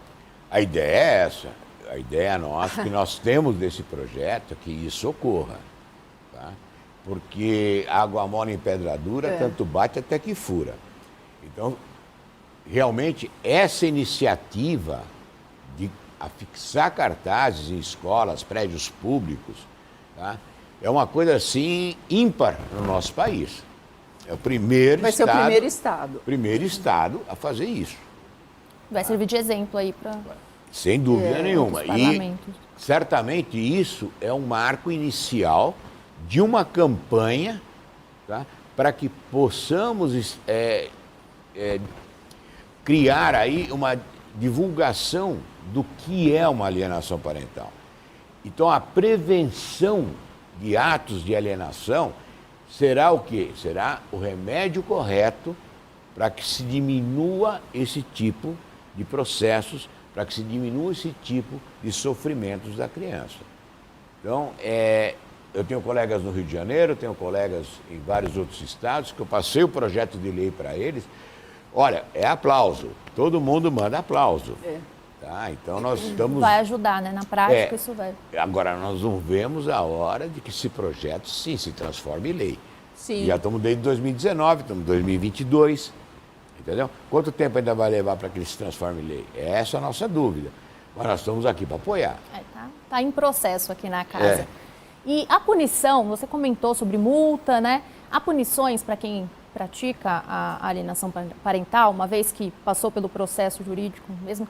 A ideia é essa. A ideia nossa, que nós temos desse projeto, é que isso ocorra. Tá? Porque água mole em pedra dura, tanto bate até que fura. Então, realmente, essa iniciativa de afixar cartazes em escolas, prédios públicos, tá? É uma coisa assim ímpar no nosso país. É o primeiro Vai ser estado, o primeiro estado. primeiro estado a fazer isso. Vai servir de exemplo aí para Sem dúvida nenhuma. os E parlamentos. certamente isso é um marco inicial de uma campanha, tá? Para que possamos criar aí uma divulgação do que é uma alienação parental. Então, a prevenção de atos de alienação será o quê? Será o remédio correto para que se diminua esse tipo de processos, para que se diminua esse tipo de sofrimentos da criança. Então, eu tenho colegas no Rio de Janeiro, tenho colegas em vários outros estados, que eu passei o projeto de lei para eles. Olha, é aplauso. Todo mundo manda aplauso. Tá? Então, nós estamos... Vai ajudar, né? Na prática, isso vai. Agora, nós não vemos a hora de que esse projeto, sim, se transforme em lei. Sim. Já estamos desde 2019, estamos em 2022, entendeu? Quanto tempo ainda vai levar para que ele se transforme em lei? Essa é a nossa dúvida. Mas nós estamos aqui para apoiar. Tá em processo aqui na casa. E a punição, você comentou sobre multa, né? Há punições para quem pratica a alienação parental, uma vez que passou pelo processo jurídico, mesmo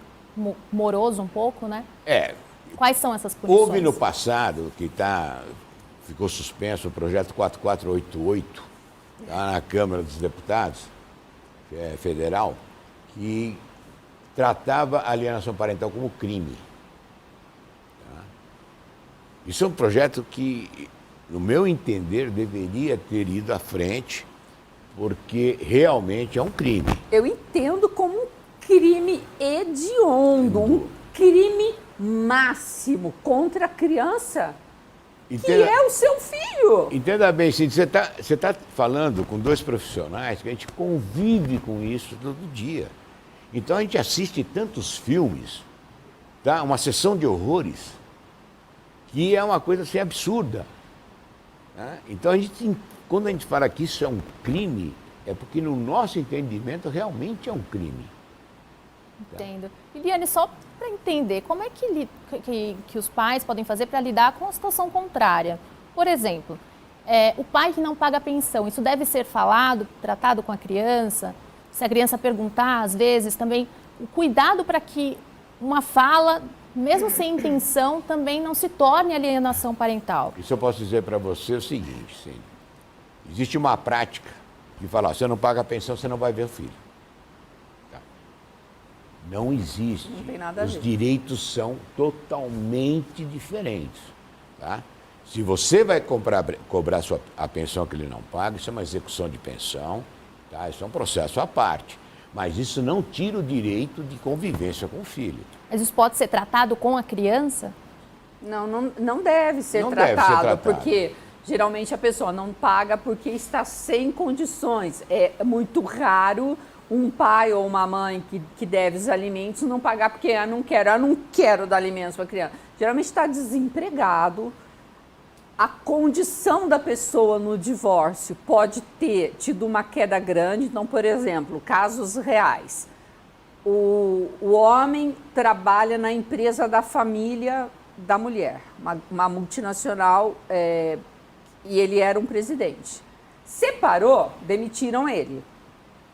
moroso um pouco, né? Quais são essas punições? Houve no passado, ficou suspenso o projeto 4488, lá na Câmara dos Deputados, federal, que tratava a alienação parental como crime. Tá? Isso é um projeto que, no meu entender, deveria ter ido à frente, porque realmente é um crime. Eu entendo como um crime hediondo, um crime máximo contra a criança, que é o seu filho. Entenda bem, Cid, você tá falando com dois profissionais que a gente convive com isso todo dia. Então a gente assiste tantos filmes, tá? Uma sessão de horrores, que é uma coisa assim absurda. Tá? Então quando a gente fala que isso é um crime, é porque no nosso entendimento realmente é um crime. Entendo. Liliane, só para entender, como é que os pais podem fazer para lidar com a situação contrária? Por exemplo, o pai que não paga a pensão, isso deve ser falado, tratado com a criança? Se a criança perguntar, às vezes, também, o cuidado para que uma fala, mesmo sem intenção, também não se torne alienação parental. Isso eu posso dizer para você o seguinte, sim. Existe uma prática de falar, você não paga a pensão, você não vai ver o filho. Tá? Não existe. Não tem nada a ver. Os direitos são totalmente diferentes. Tá? Se você vai cobrar a pensão que ele não paga, isso é uma execução de pensão, tá? Isso é um processo à parte. Mas isso não tira o direito de convivência com o filho. Mas isso pode ser tratado com a criança? Não deve ser Não deve ser tratado. Porque geralmente a pessoa não paga porque está sem condições. É muito raro um pai ou uma mãe que deve os alimentos não pagar porque eu não quero dar alimentos para a criança. Geralmente está desempregado. A condição da pessoa no divórcio pode ter tido uma queda grande. Então, por exemplo, casos reais. O homem trabalha na empresa da família da mulher, uma multinacional, e ele era um presidente. Separou, demitiram ele.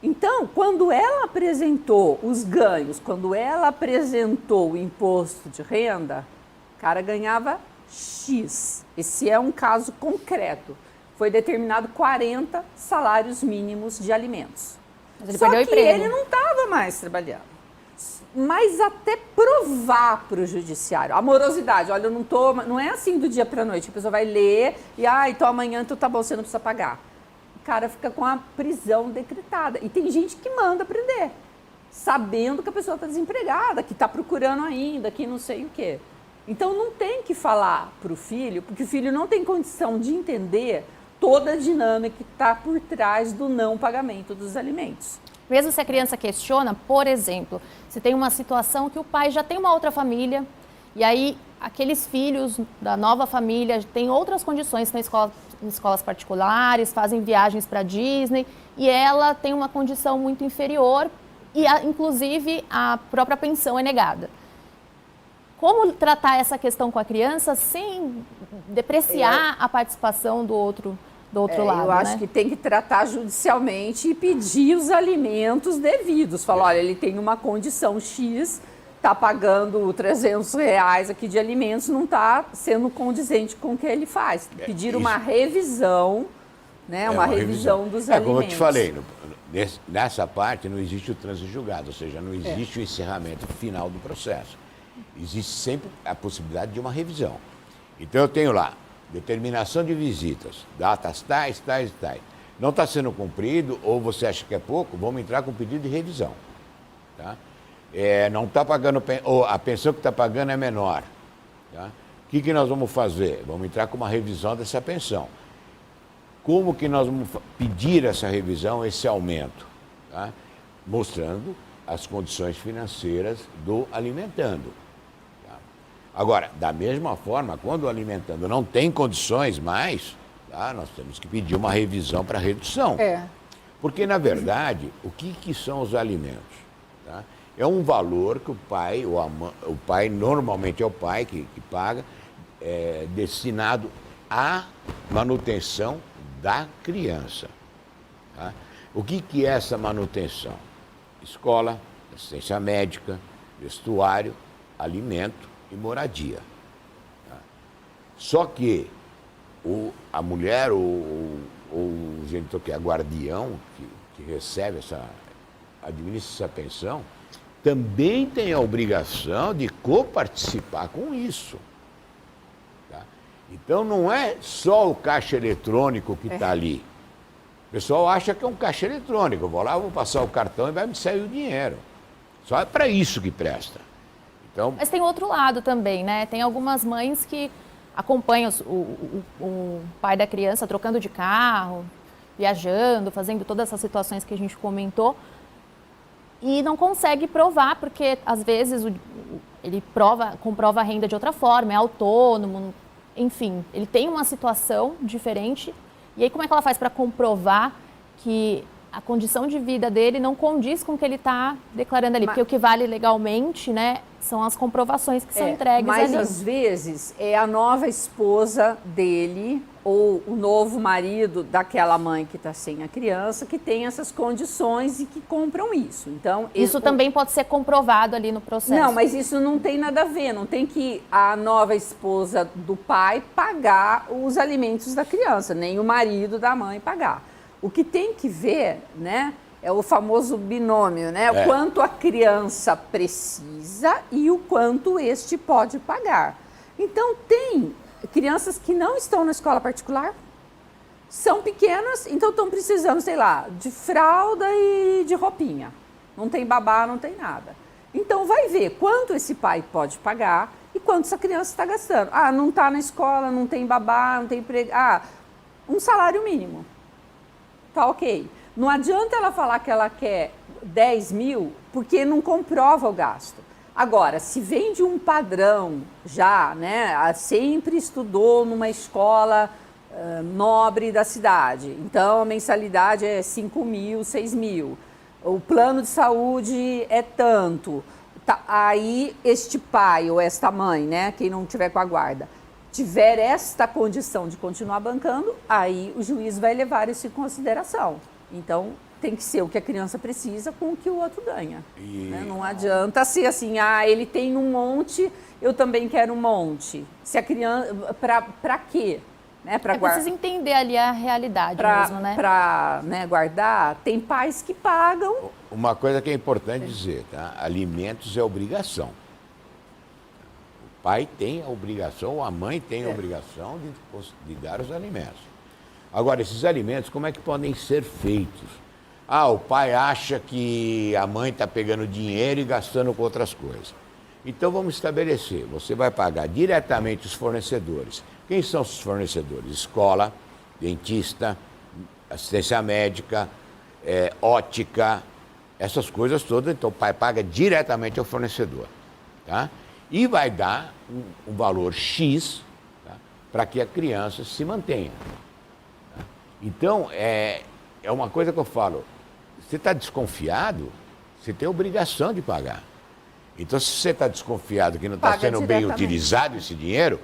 Então, quando ela apresentou os ganhos, quando ela apresentou o imposto de renda, o cara ganhava X. Esse é um caso concreto. Foi determinado 40 salários mínimos de alimentos. Mas ele Só perdeu o que emprego. ele não estava mais trabalhando. Mas até provar para o judiciário. A morosidade, olha, não é assim do dia para a noite. A pessoa vai ler e, então amanhã tá bom, você não precisa pagar. O cara fica com a prisão decretada. E tem gente que manda prender, sabendo que a pessoa está desempregada, que está procurando ainda, que não sei o quê. Então não tem que falar para o filho, porque o filho não tem condição de entender toda a dinâmica que está por trás do não pagamento dos alimentos. Mesmo se a criança questiona, por exemplo, se tem uma situação que o pai já tem uma outra família, e aí aqueles filhos da nova família têm outras condições, estão em escolas particulares, fazem viagens para Disney, e ela tem uma condição muito inferior, e inclusive a própria pensão é negada. Como tratar essa questão com a criança sem depreciar a participação do outro lado? Eu acho que tem que tratar judicialmente e pedir os alimentos devidos. Falar, olha, ele tem uma condição X, está pagando R$300 aqui de alimentos, não está sendo condizente com o que ele faz. Pedir uma revisão, né? Uma revisão dos alimentos. Como eu te falei, nessa parte não existe o trânsito julgado, ou seja, não existe o encerramento final do processo. Existe sempre a possibilidade de uma revisão. Então eu tenho lá, determinação de visitas, datas tais. Não está sendo cumprido, ou você acha que é pouco, vamos entrar com pedido de revisão. Tá? Não está pagando, ou a pensão que está pagando é menor. Tá? O que nós vamos fazer? Vamos entrar com uma revisão dessa pensão. Como que nós vamos pedir essa revisão, esse aumento? Tá? Mostrando as condições financeiras do alimentando. Agora, da mesma forma, quando o alimentando não tem condições mais, tá, nós temos que pedir uma revisão para redução. Porque, na verdade, o que são os alimentos? Tá? É um valor que o pai, ou o pai, normalmente é o pai que paga, destinado à manutenção da criança. Tá? O que é essa manutenção? Escola, assistência médica, vestuário, alimento e moradia. Tá? Só que a mulher ou o genitor que é guardião, que recebe administra essa pensão, também tem a obrigação de coparticipar com isso. Tá? Então não é só o caixa eletrônico que está ali. O pessoal acha que é um caixa eletrônico. Eu vou lá, vou passar o cartão e vai me sair o dinheiro. Só é para isso que presta. Então, mas tem outro lado também, né? Tem algumas mães que acompanham o pai da criança trocando de carro, viajando, fazendo todas essas situações que a gente comentou, e não consegue provar, porque às vezes ele comprova a renda de outra forma, é autônomo, enfim, ele tem uma situação diferente. E aí como é que ela faz para comprovar que a condição de vida dele não condiz com o que ele está declarando ali? Porque o que vale legalmente, né, são as comprovações que são entregues ali. Mas às vezes é a nova esposa dele ou o novo marido daquela mãe que está sem a criança que tem essas condições e que compram isso. Então isso também pode ser comprovado ali no processo. Não, mas isso não tem nada a ver. Não tem que a nova esposa do pai pagar os alimentos da criança, nem o marido da mãe pagar. O que tem que ver, né, é o famoso binômio, né? O quanto a criança precisa e o quanto este pode pagar. Então, tem crianças que não estão na escola particular, são pequenas, então estão precisando, sei lá, de fralda e de roupinha. Não tem babá, não tem nada. Então, vai ver quanto esse pai pode pagar e quanto essa criança está gastando. Ah, não está na escola, não tem babá, não tem emprego. Ah, um salário mínimo. Tá ok. Não adianta ela falar que ela quer 10 mil, porque não comprova o gasto. Agora, se vem de um padrão já, né, sempre estudou numa escola nobre da cidade, então a mensalidade é 5 mil, 6 mil, o plano de saúde é tanto, tá, aí este pai ou esta mãe, né, quem não tiver com a guarda, tiver esta condição de continuar bancando, aí o juiz vai levar isso em consideração. Então, tem que ser o que a criança precisa com o que o outro ganha. Né? Não adianta ser assim, ele tem um monte, eu também quero um monte. Se a criança, para quê? Né? Precisa entender ali a realidade mesmo, né? Para, né, guardar, tem pais que pagam. Uma coisa que é importante dizer, tá? Alimentos é obrigação. O pai tem a obrigação, a mãe tem a obrigação de dar os alimentos. Agora, esses alimentos, como é que podem ser feitos? O pai acha que a mãe está pegando dinheiro e gastando com outras coisas. Então vamos estabelecer, você vai pagar diretamente os fornecedores. Quem são os fornecedores? Escola, dentista, assistência médica, ótica, essas coisas todas. Então o pai paga diretamente ao fornecedor. Tá? E vai dar um valor X, tá? Para que a criança se mantenha. Tá? Então, é uma coisa que eu falo, você está desconfiado, você tem a obrigação de pagar. Então, se você está desconfiado que não está sendo bem utilizado esse dinheiro,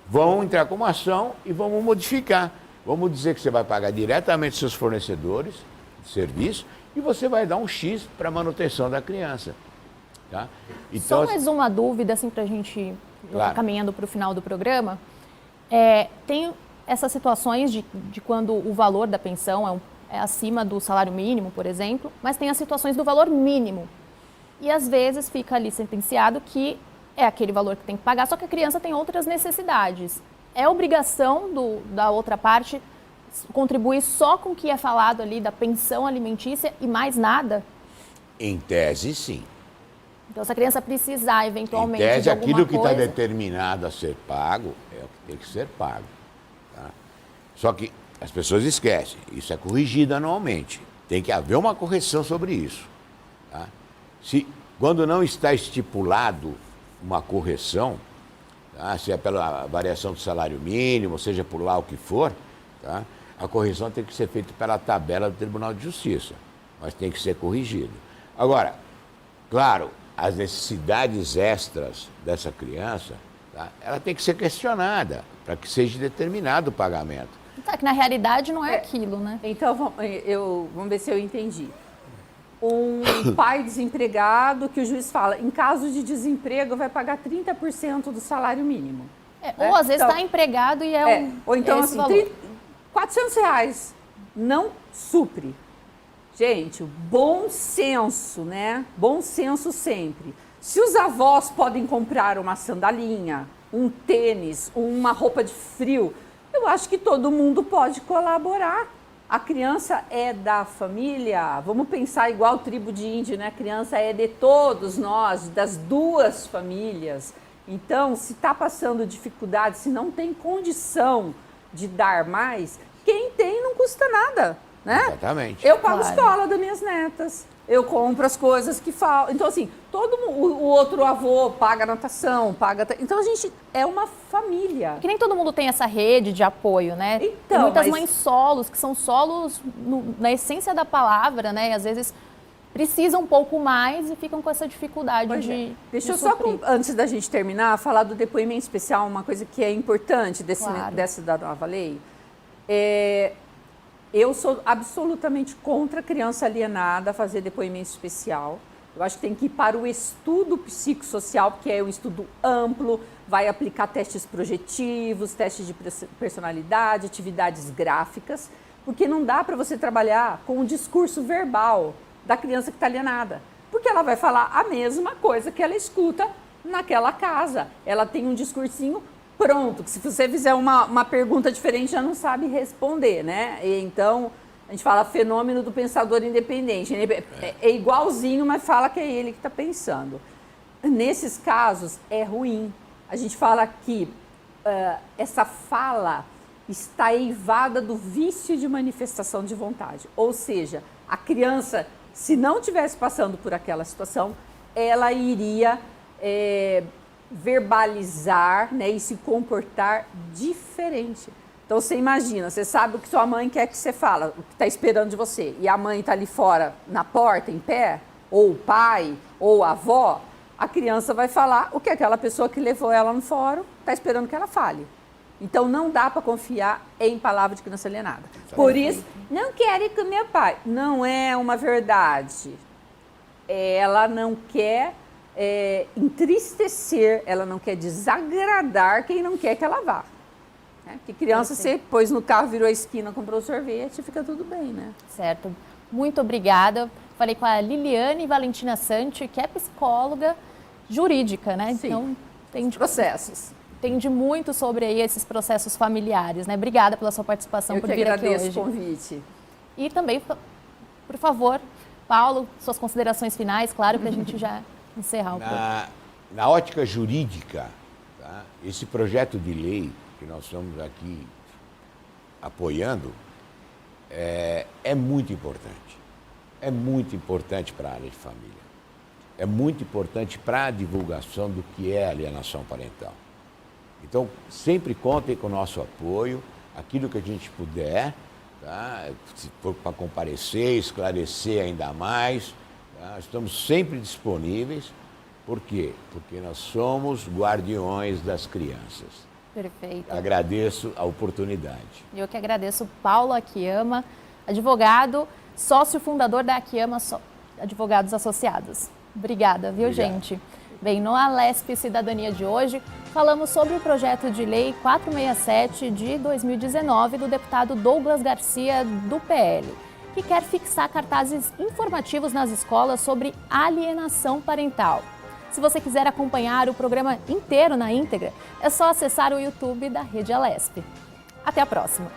vão entrar com uma ação e vamos modificar. Vamos dizer que você vai pagar diretamente seus fornecedores de serviço e você vai dar um X para a manutenção da criança. Tá? Então, só mais uma dúvida, assim, para a gente ir caminhando para o final do programa. Tem essas situações de quando o valor da pensão é acima do salário mínimo, por exemplo, mas tem as situações do valor mínimo. E às vezes fica ali sentenciado que é aquele valor que tem que pagar, só que a criança tem outras necessidades. É obrigação da outra parte contribuir só com o que é falado ali da pensão alimentícia e mais nada? Em tese, sim. Então, se a criança precisar, eventualmente, em tese, de alguma aquilo que está coisa... determinado a ser pago é o que tem que ser pago. Tá? Só que as pessoas esquecem, isso é corrigido anualmente. Tem que haver uma correção sobre isso. Tá? Quando não está estipulado uma correção, tá? Se é pela variação do salário mínimo, seja por lá o que for, tá? A correção tem que ser feita pela tabela do Tribunal de Justiça, mas tem que ser corrigido. Agora, claro, as necessidades extras dessa criança, tá? Ela tem que ser questionada para que seja determinado o pagamento. Tá, que na realidade não é aquilo, né? Então, vamos ver se eu entendi. Um pai desempregado que o juiz fala, em caso de desemprego, vai pagar 30% do salário mínimo. Ou às vezes está empregado e ou então, esse assim, valor. R$400 não supre. Gente, bom senso, né? Bom senso sempre. Se os avós podem comprar uma sandalinha, um tênis, uma roupa de frio, eu acho que todo mundo pode colaborar. A criança é da família, vamos pensar igual tribo de índio, né? A criança é de todos nós, das duas famílias. Então, se está passando dificuldade, se não tem condição de dar mais, quem tem não custa nada, né? Exatamente. Eu pago a escola das minhas netas, eu compro as coisas que faltam. Então, assim, o outro avô paga natação, paga... Então, a gente é uma família. Que nem todo mundo tem essa rede de apoio, né? Então, tem muitas mães solos, que são solos na essência da palavra, né? E às vezes precisam um pouco mais e ficam com essa dificuldade de Deixa eu suprir. só, antes da gente terminar, falar do depoimento especial, uma coisa que é importante dessa da nova lei. Eu sou absolutamente contra a criança alienada fazer depoimento especial. Eu acho que tem que ir para o estudo psicossocial, porque é um estudo amplo, vai aplicar testes projetivos, testes de personalidade, atividades gráficas, porque não dá para você trabalhar com o discurso verbal da criança que está alienada, porque ela vai falar a mesma coisa que ela escuta naquela casa. Ela tem um discursinho pronto, que se você fizer uma pergunta diferente, já não sabe responder, né? E então, a gente fala fenômeno do pensador independente. É igualzinho, mas fala que é ele que está pensando. Nesses casos, é ruim. A gente fala que essa fala está eivada do vício de manifestação de vontade. Ou seja, a criança, se não estivesse passando por aquela situação, ela iria... verbalizar, né, e se comportar diferente. Então você imagina, você sabe o que sua mãe quer que você fala, o que está esperando de você, e a mãe está ali fora, na porta, em pé, ou o pai, ou a avó, a criança vai falar o que aquela pessoa que levou ela no fórum está esperando que ela fale. Então não dá para confiar em palavra de criança alienada. Por isso, não quero ir com meu pai. Não é uma verdade. Ela não quer... entristecer, ela não quer desagradar quem não quer que ela vá. Né? Que criança, você pôs no carro, virou a esquina, comprou sorvete, fica tudo bem, né? Certo. Muito obrigada. Falei com a Liliane Valentina Santi, que é psicóloga jurídica, né? Sim. Então, tem processos. Entende muito sobre aí esses processos familiares, né? Obrigada pela sua participação, por vir aqui hoje. Eu que agradeço o convite. E também, por favor, Paulo, suas considerações finais, claro, para a gente já encerrar o programa. na ótica jurídica, tá, esse projeto de lei que nós estamos aqui apoiando é muito importante. É muito importante para a área de família. É muito importante para a divulgação do que é alienação parental. Então, sempre contem com o nosso apoio, aquilo que a gente puder, tá? Se for para comparecer, esclarecer ainda mais, tá? Estamos sempre disponíveis. Por quê? Porque nós somos guardiões das crianças. Perfeito. Agradeço a oportunidade. Eu que agradeço Paulo Akiyama, advogado, sócio fundador da Akiyama Advogados Associados. Obrigada, viu, Obrigado. gente? Bem, no Alesp Cidadania de hoje, falamos sobre o projeto de lei 467 de 2019 do deputado Douglas Garcia, do PL, que quer fixar cartazes informativos nas escolas sobre alienação parental. Se você quiser acompanhar o programa inteiro na íntegra, é só acessar o YouTube da Rede Alesp. Até a próxima!